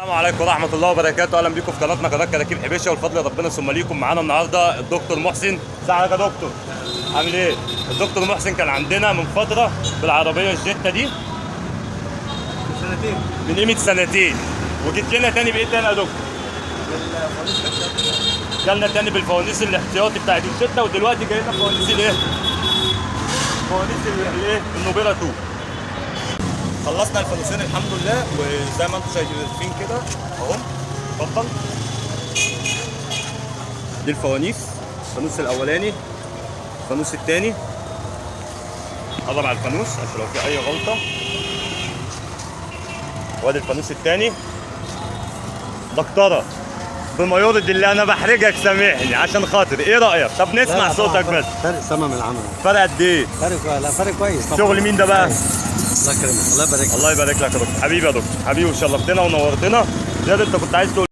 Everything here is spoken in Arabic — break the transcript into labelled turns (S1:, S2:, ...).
S1: السلام عليكم ورحمة الله وبركاته، أهلا بيكم في قناتنا قناة كراكيب حبيشة، والفضل ربنا ثم ليكم. معانا النهارده الدكتور محسن. ازيك يا دكتور؟ عامل إيه؟ الدكتور محسن كان عندنا من فترة بالعربية الجيتا دي
S2: سنتين.
S1: من قيمة سنتين، وجيت لنا تاني بإيه تاني يا دكتور؟ جالنا تاني بالفوانيس الاحتياطي بتاعت الجيتا، ودلوقتي جاي لنا فوانيس الإيه؟ فوانيس الإيه؟ النوبيرا 2. خلصنا الفانوسين الحمد لله، وزي ما انتم شايفين كده اهو. اتفضل. دي الفوانيس، الفانوس الاولاني، الفانوس الثاني. قرب على الفانوس عشان لو في اي غلطه. وادي الفانوس الثاني. دكتوره بما يرضي الله انا بحرجك، سامحني عشان خاطر. ايه رايك؟ طب نسمع صوتك بس.
S2: فرق سما من العمل.
S1: فرق قد ايه؟
S2: فرق كويس طبعا.
S1: شغل مين ده بقى؟
S2: الله يكرمك، الله يبارك لك.
S1: الله يبارك لك يا دكتور. حبيبي يا دكتور، حبيبي، وشرفتنا ونورتنا. زياد انت كنت عايز تقول